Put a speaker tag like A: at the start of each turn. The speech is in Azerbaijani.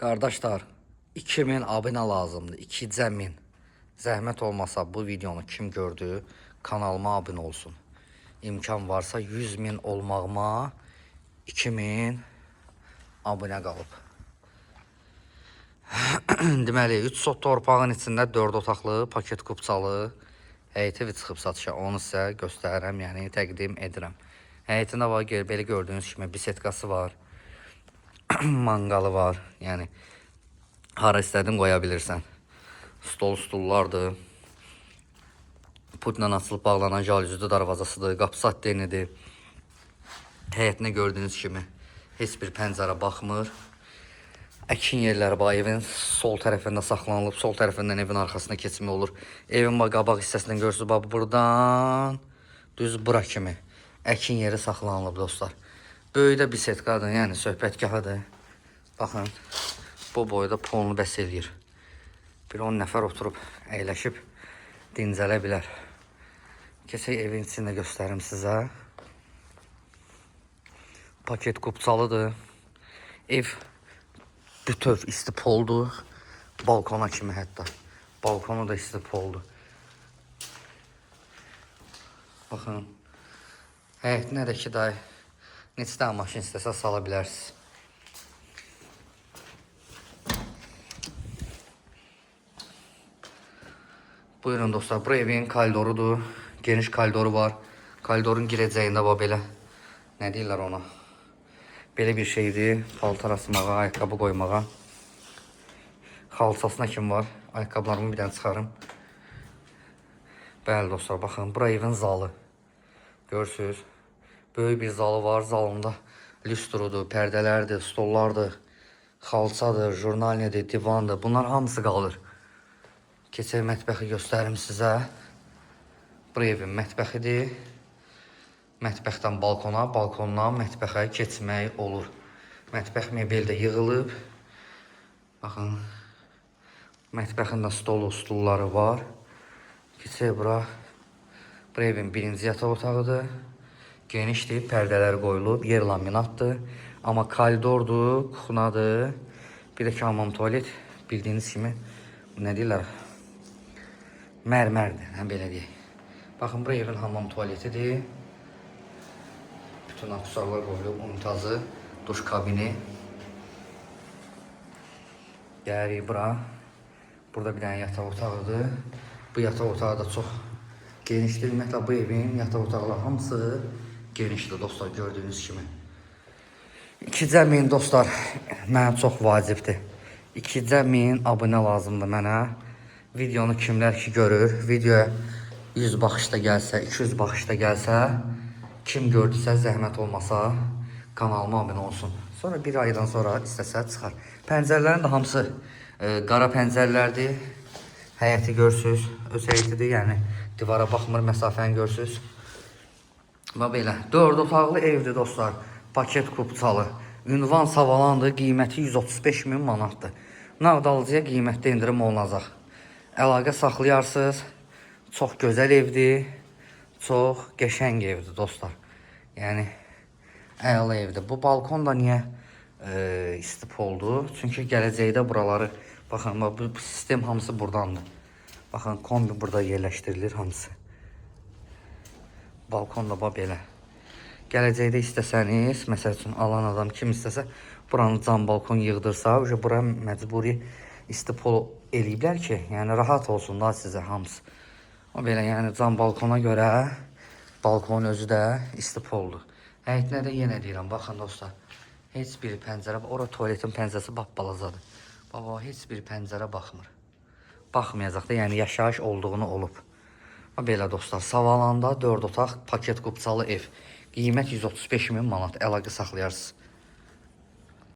A: Qardaşlar, 2000 abunə lazımdır. 2000. Zəhmət olmasa bu videonu kim gördü, kanalıma abunə olsun. İmkan varsa 100.000 olmağıma 2000 abunə qalıb. Deməli, 3 sot torpağın içində 4 otaqlı, paket kupçalı həyət evi çıxıb satışa. Onu sizə göstərirəm, yəni təqdim edirəm. Həyətində var, belə gördüyünüz kimi bisetkası var. Mangalı var, yəni hara istədin qoya bilirsən. Stollardır. Putla açılıb bağlanan jalüzlü darvazasıdır, qapısı attenidir. Həyətinə gördüyünüz kimi heç bir pəncərə baxmır. Əkin yerləri var, evin sol tərəfində saxlanılıb, sol tərəfindən evin arxasına keçmək olur. Evin qabaq hissəsindən görürsünüz, buradan düz bura kimi əkin yeri saxlanılıb dostlar. Böyüdə bisetkadır, yəni söhbətgahıdır. Baxın, bu boyda polunu bəs eləyir. Bir 10 nəfər oturub, əyləşib, dincələ bilər. Keçək evin içində göstərim sizə. Paket kupçalıdır. Ev bütöv isti poldur. Balkona kimi hətta. Balkonu da isti poldur. Baxın, həyətinə də ki, day neçə tane maşın istəsə sala bilərsiniz. Buyurun dostlar, bu evin koridorudur. Geniş koridoru var. Koridorun girəcəyində var belə. Nə deyirlər ona? Belə bir şeydir. Paltar asmağa, ayaqqabı qoymağa. Xalçasına kim var? Ayaqqabılarımı bir dənə çıxarım. Bəli dostlar, baxın, bura evin zalı. Görürsünüz. Böyük bir zalı var. Zalında lüstrudur, pərdələrdir, stollardır, xalçadır, jurnalnidir, divandır. Bunlar hamısı qalır. Keçək mətbəxi göstərim sizə. Bu evin mətbəxidir. Mətbəxdən balkona, balkondan mətbəxə keçmək olur. Mətbəx mebel də yığılıb. Baxın, mətbəxin də stulları var. Keçək bura. Bu evin birinci yataq otağıdır. Genişdir, pərdələr qoyulub, yer laminatdır. Amma koridordur, kuxunadır. Bir də ki, hamam tualet, bildiyiniz kimi, nə deyirlər? Mərmərdir, belə deyək. Baxın, bu evin hamam tualetidir. Bütün akusarlar qoyulub, unitazı, duş kabini. Gəlirik bura. Burada bir dənə yataq otağıdır. Bu yataq otağı da çox genişdir. Ümumiyyətlə, bu evin yataq otaqları hamısı genişdir dostlar, gördüyünüz kimi. 2.000 dostlar, mənə çox vacibdir. 2.000 abunə lazımdır mənə. Videonu kimlər ki görür, videoya 100 baxışda gəlsə, 200 baxışda gəlsə, kim gördüsə zəhmət olmasa kanalıma abunə olsun. Sonra bir aydan sonra istəsə çıxar. Pəncərələrin də hamısı qara pəncərələrdir. Həyəti görürsünüz, öz həyətidir, yəni divara baxmır, məsafəni görürsünüz. Və belə, 4 otaqlı evdir dostlar, paket kupçalı. Ünvan Savalandır, qiyməti 135.000 manatdır. Nağdalıcıya qiymətdə indirim olunacaq. Əlaqə saxlayarsınız, çox gözəl evdir, çox qəşəng evdir dostlar. Yəni, əla evdir. Bu balkon da niyə istip oldu? Çünki gələcəkdə buraları, baxın, bu sistem hamısı buradandır. Baxın, kombi burada yerləşdirilir hamısı. Balkon da belə. Gələcəkdə istəsəniz, məsəl üçün alan adam kim istəsə, buranı cam balkon yığdırsa, bura məcburi istipol eləyiblər ki, yəni rahat olsun da sizə hamısı. O belə, yəni cam balkona görə balkonun özü də istipoldur. Həyətinə də yenə deyirəm, baxın dostlar, heç bir pəncərə, ora tuvaletin pəncərəsi balacadır. Baba, heç bir pəncərə baxmır. Baxmayacaq da, yəni yaşayış olduğunu olub. Belə dostlar, Savalanda 4 otaq paket kupçalı ev. Qiymət 135.000 manat, əlaqə saxlayarsınız.